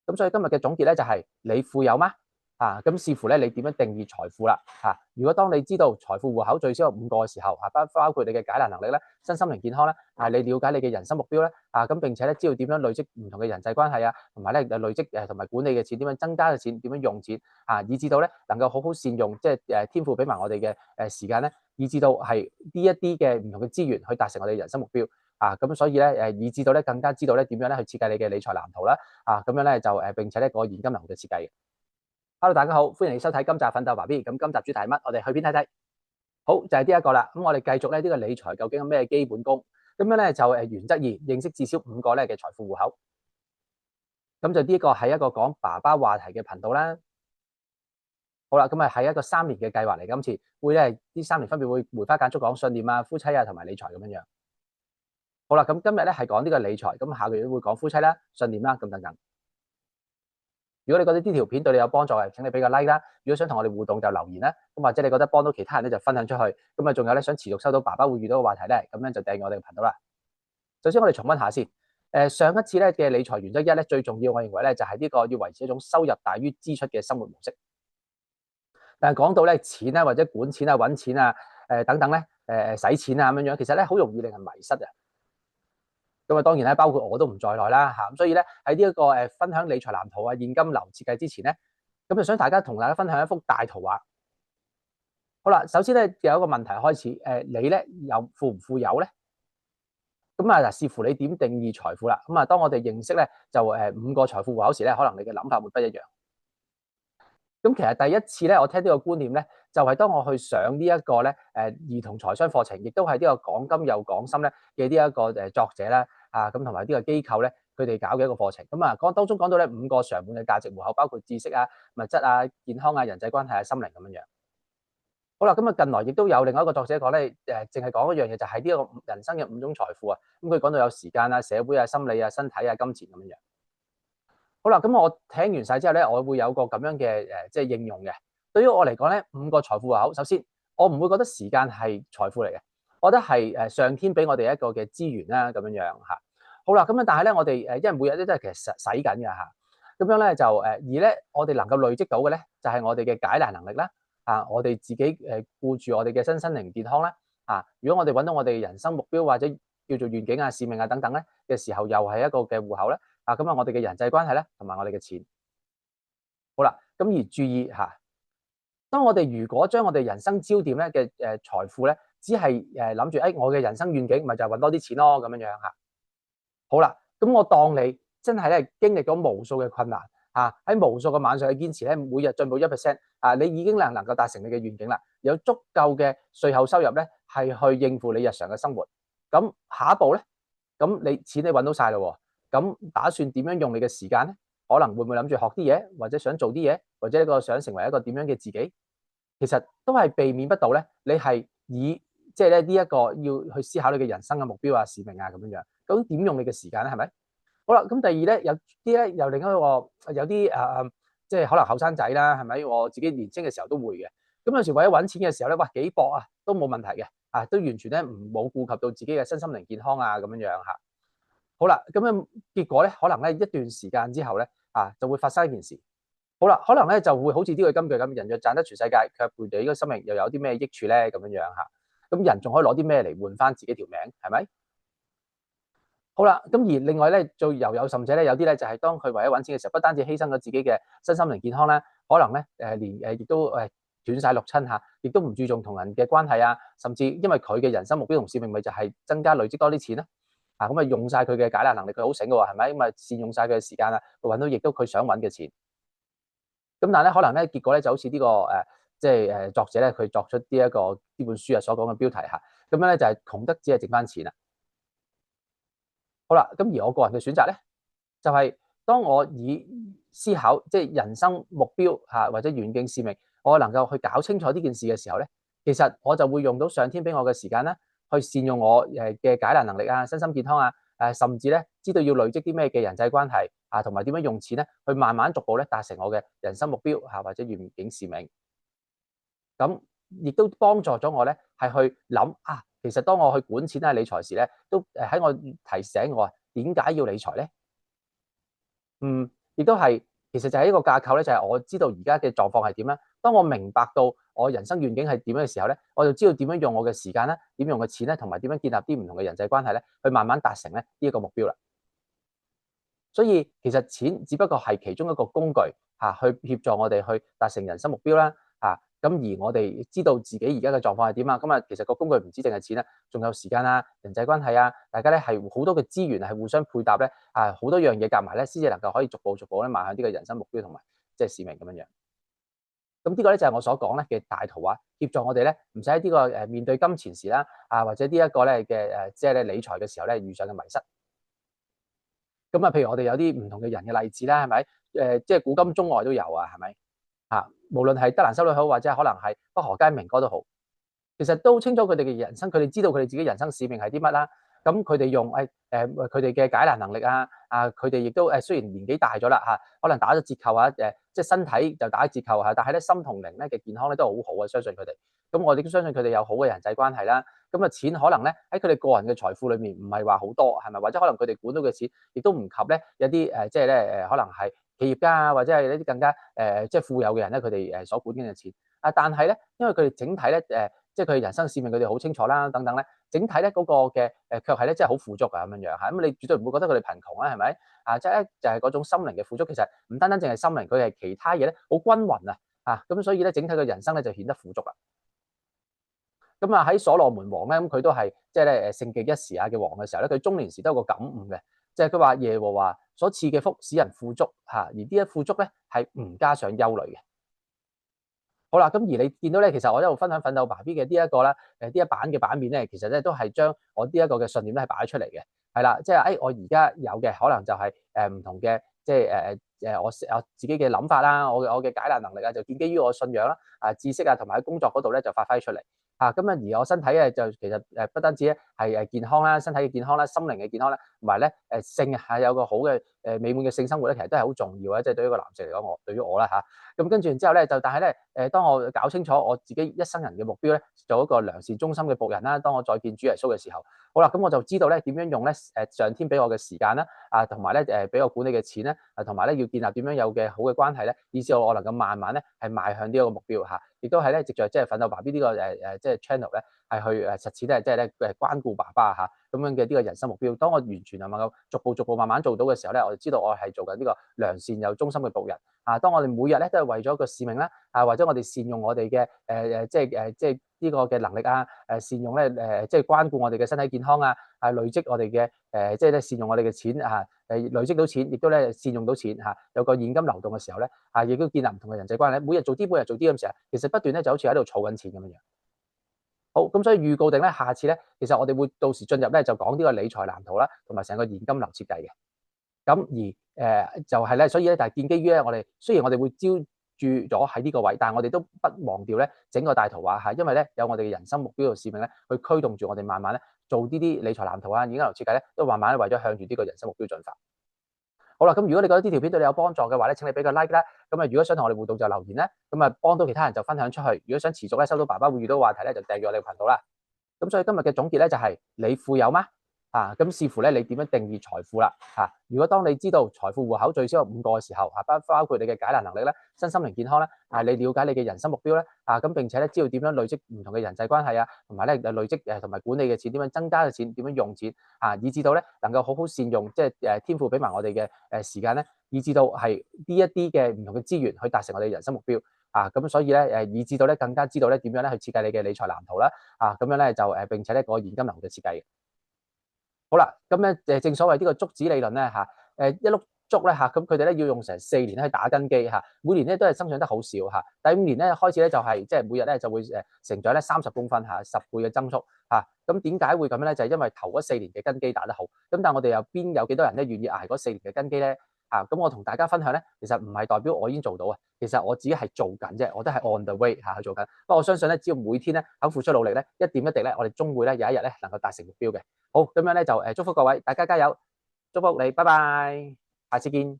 咁所以今日嘅總結咧就係你富有嗎？咁視乎咧你點樣定義財富啦。如果當你知道財富戶口最少有5個嘅時候，包括你嘅解難能力咧、身心靈健康咧，你了解你嘅人生目標咧，咁並且咧知道點樣累積唔同嘅人際關係同埋咧累積同埋管理嘅錢，點樣增加嘅錢，點樣用錢以至到咧能夠好好善用即係天賦俾埋我哋嘅時間咧，以至到係呢一啲嘅唔同嘅資源去達成我哋人生目標。咁所以咧以至到咧更加知道咧點樣咧去設計你嘅理財藍圖啦。咁樣咧就並且咧個現金流嘅設計嘅。Hello， 大家好，歡迎你收睇今集奮鬥爸 B。咁今集主題係乜？我哋去邊睇睇？好，就係呢一個啦。咁我哋繼續咧呢個理財究竟有咩基本功？咁樣咧就原則2，認識至少5個咧嘅財富戶口。咁就呢個係一個講爸爸話題嘅頻道啦。好啦，咁係一個3年嘅計劃嚟，今次會咧呢3年分別會梅花間竹講信念夫妻同埋理財咁樣樣。好啦，咁今日咧係講呢個理財，咁下個月會講夫妻啦、信念啦咁等等。如果你覺得呢條片對你有幫助嘅，請你俾個 like 啦。如果想同我哋互動就留言啦。咁或者你覺得幫到其他人咧就分享出去。咁仲有咧想持續收到爸爸會遇到嘅話題咧，咁樣就訂閱我哋嘅頻道啦。首先我哋重溫下先。上一次咧嘅理財原則1咧最重要，我認為咧就係呢個要維持一種收入大於支出嘅生活模式。但係講到咧錢或者管錢揾錢等等咧使錢咁樣，其實咧好容易令人迷失嘅。咁當然咧，包括我都唔在內啦咁所以咧喺呢一個分享理財藍圖現金流設計之前咧，咁就想大家同大家分享一幅大圖畫。好啦，首先咧有一個問題開始，你咧富唔富有咧？咁視乎你點定義財富啦。咁當我哋認識咧就5個財富戶口時咧，可能你嘅諗法會不一樣。咁其實第一次咧，我聽呢個觀念咧，就係當我去上呢一個咧兒童財商課程，亦都係呢個講金又講心咧嘅呢一個作者啦咁同埋呢個機構咧，佢哋搞嘅一個課程。咁當中講到咧5個常滿嘅價值戶口，包括知識物質健康人際關係心靈咁樣樣。好啦，咁近來亦都有另外一個作者講咧，淨係講一樣嘢，就係呢個人生嘅5種財富咁佢講到有時間社會心理身體金錢咁樣樣。好啦，咁我聽完晒之後咧，我會有個咁樣嘅即係應用嘅。對於我嚟講咧，5個財富戶口，首先我唔會覺得時間係財富嚟嘅，我覺得係上天俾我哋一個嘅資源啦咁樣樣嚇。好啦，咁但係咧我哋因為每日都真係其實使緊嘅嚇，咁樣咧就而咧我哋能夠累積到嘅咧，就係我哋嘅解難能力啦我哋自己顧住我哋嘅身心靈健康啦如果我哋揾到我哋人生目標或者叫做願景使命等等咧嘅時候，又係一個嘅戶口咧。咁我哋嘅人際關係咧，同埋我哋嘅錢。好啦，咁而注意當我哋如果將我哋人生焦點咧嘅財富咧，只係諗住我嘅人生願景，咪就係揾多啲錢咯咁樣樣好啦，咁我當你真係咧經歷咗無數嘅困難喺無數個晚上嘅堅持咧，每日進步1%你已經能夠達成你嘅願景啦，有足夠嘅稅後收入咧，係去應付你日常嘅生活。咁下一步咧，咁你錢你揾到晒咯。咁打算點樣用你嘅時間咧？可能會唔會諗住學啲嘢，或者想做啲嘢，或者想成為一個點樣嘅自己？其實都係避免不到咧。你係以即係咧呢一個要去思考你嘅人生嘅目標使命咁樣樣。究竟點用你嘅時間咧？係咪？好啦，咁第二咧有啲咧又另一個有啲即係可能後生仔啦，係咪？我自己年青嘅時候都會嘅。咁有時為咗揾錢嘅時候咧，哇幾搏都冇問題嘅都完全咧冇顧及到自己嘅身心靈健康咁樣樣好啦，咁樣結果咧，可能咧一段時間之後咧，就會發生一件事。好啦，可能咧就會好似呢句金句咁，人若賺得全世界，卻背地呢個生命又有啲咩益處咧？咁樣樣咁人仲可以攞啲咩嚟換翻自己條命？係咪？好啦，咁而另外咧，又有甚者咧，有啲咧就係當佢為咗揾錢嘅時候，不單止犧牲咗自己嘅身心靈健康啦，可能咧連亦都斷晒六親亦都唔注重同人嘅關係甚至因為佢嘅人生目標同使命咪就係增加累積多啲錢啦。咁用晒佢嘅解難能力，佢好醒嘅喎，係咪？咁善用晒佢嘅時間去揾到亦都佢想揾嘅錢。咁但係咧，可能咧結果咧就好似呢個即係作者咧，佢作出呢本書所講嘅標題咁樣咧就係窮得只係剩翻錢啦。好啦，咁而我個人嘅選擇咧，就係當我以思考即係人生目標或者願景使命，我能夠去搞清楚呢件事嘅時候咧，其實我就會用到上天俾我嘅時間啦。去善用我嘅解難能力身心健康甚至咧知道要累積啲咩嘅人際關係同埋點樣用錢咧，去慢慢逐步咧達成我嘅人生目標或者願景使命。咁亦都幫助咗我咧，係去諗其實當我去管錢理財時咧，都喺我提醒我點解要理財咧？亦都係其實就係一個架構咧，就係我知道而家嘅狀況係點啦。當我明白到我人生願景係點嘅時候咧，我就知道點樣用我嘅時間咧，點用嘅錢咧，同埋點樣建立啲唔同嘅人際關係咧，去慢慢達成咧呢一個目標啦。所以其實錢只不過係其中一個工具去協助我哋去達成人生目標啦咁而我哋知道自己而家嘅狀況係點啊，咁其實個工具唔止淨係錢啦，仲有時間啊、人際關係啊，大家咧係好多嘅資源係互相配搭咧好多樣嘢夾埋咧，先至能夠可以逐步咧邁向呢個人生目標同埋即係使命咁樣樣。咁呢個咧就係我所講咧嘅大圖畫，協助我哋咧唔使喺呢個面對金錢時啦或者呢一個咧嘅即係咧理財嘅時候咧遇上嘅迷失。咁譬如我哋有啲唔同嘅人嘅例子啦，係咪？即係古今中外都有啊，係咪？無論係德蘭修女好，或者可能係北河佳明哥都好，其實都清楚佢哋嘅人生，佢哋知道佢哋自己人生使命係啲乜啦。咁佢哋用佢哋嘅解難能力佢哋亦都雖然年紀大咗啦可能打咗折扣即係身體就打咗折扣但係咧心同靈咧嘅健康咧都好好相信佢哋。咁我哋都相信佢哋有好嘅人際關係啦。咁錢可能咧喺佢哋個人嘅財富裏面唔係話好多，係咪？或者可能佢哋管到嘅錢亦都唔及咧有啲即係咧可能係企業家或者係一啲更加即係富有嘅人咧，佢哋所管緊嘅錢但係咧，因為佢哋整體咧即係佢哋人生使命佢哋好清楚啦，等等咧，整體咧嗰個嘅卻係咧真係好富足咁樣樣咁你絕對唔會覺得佢哋貧窮啦，係咪？即係咧就係嗰種心靈嘅富足，其實唔單單淨係心靈，佢係其他嘢咧好均勻咁所以咧整體嘅人生咧就顯得富足啦。咁喺所羅門王咧，咁佢都係即係咧盛極一時嘅王嘅時候咧，佢中年時都有個感悟嘅，即係佢話耶和華所賜嘅福使人富足而呢一富足咧係唔加上憂慮嘅。好啦，咁而你見到咧，其實我一路分享奮鬥爸 B 嘅呢一個啦，呢一版嘅版面咧，其實咧都係將我呢一個嘅信念咧係擺出嚟嘅，係啦，即係我而家有嘅可能就係唔同嘅，即係我自己嘅諗法啦，我嘅解難能力就建基於我信仰啦，知識同埋喺工作嗰度咧就發揮出嚟。咁而我身體咧就其實不單止咧係健康啦，身體嘅健康啦，心靈嘅健康啦，同埋咧性係有個好嘅美滿嘅性生活咧，其實都係好重要即係對於一個男性嚟講，對於我啦咁跟住然之後咧但係咧當我搞清楚我自己一生人嘅目標咧，做一個良善忠心嘅僕人啦，當我再見主耶穌嘅時候，好啦，咁我就知道咧點樣用咧上天俾我嘅時間啦同埋咧俾我管理嘅錢咧同埋咧要建立點樣有嘅好嘅關係咧，以至我能夠慢慢咧係邁向呢一個目標亦都係咧藉著即係奮鬥爸 B 呢個即係 channel 咧係去實踐咧即係咧關顧爸爸咁樣嘅呢個人生目標。當我完全能夠逐步慢慢做到嘅時候咧，我就知道我係做緊呢個良善又忠心嘅僕人當我哋每日咧都係為咗一個使命啦或者我哋善用我哋嘅即係呢個嘅能力善用咧即係關顧我哋嘅身體健康累積我哋嘅即係咧善用我哋嘅錢累積到錢，亦都咧善用到錢有個現金流動嘅時候咧亦都建立唔同嘅人際關係，每日做啲咁時候，其實不斷咧就好似喺度儲緊錢咁樣。好，咁所以預告定咧，下次咧，其實我哋會到時進入咧就講呢個理財藍圖啦，同埋成個現金流設計嘅。咁而就係咧，所以咧，但係建基於咧，我哋雖然我哋會專注咗喺呢個位，但係我哋都不忘掉咧整個大圖畫因為咧有我哋嘅人生目標同使命咧，去驅動住我哋慢慢咧做呢啲理財藍圖現金流設計咧，都慢慢為咗向住呢個人生目標進發。好啦，咁如果你覺得呢條片對你有幫助嘅話咧，請你俾個 like 啦。咁如果想同我哋互動就留言啦。咁幫到其他人就分享出去。如果想持續咧收到爸爸會遇到嘅話題咧，就訂閱我哋頻道啦。咁所以今日嘅總結咧就係你富有嗎？咁視乎咧你點樣定義財富啦如果當你知道財富戶口最少有5個嘅時候包括你嘅解難能力咧、身心靈健康咧你了解你嘅人生目標咧咁並且咧知道點樣累積唔同嘅人際關係同埋咧累積同埋管理嘅錢，點樣增加嘅錢，點樣用錢以至到咧能夠好好善用即係天父俾埋我哋嘅時間咧，以至到係呢一啲嘅唔同嘅資源去達成我哋人生目標咁所以咧以至到咧更加知道咧點樣咧去設計你嘅理財藍圖啦咁樣咧就並且咧個現金流嘅設計。好啦，咁咧正所謂呢個竹子理論咧一碌竹咧咁佢哋咧要用成4年去打根基每年咧都係生長得好少第5年咧開始咧就係即係每日咧就會成長咧30公分10倍嘅增速咁點解會咁樣咧？就係因為頭嗰4年嘅根基打得好，咁但係我哋又邊有幾多人咧願意捱嗰4年嘅根基咧？咁我同大家分享咧，其實唔係代表我已經做到其實我自己係做緊啫，我都係 on the way 去做緊。不過我相信咧，只要每天咧肯付出努力咧，一點一滴咧，我哋終會咧有一日咧能夠達成目標嘅。好，咁樣咧就祝福各位，大家加油，祝福你，拜拜，下次見。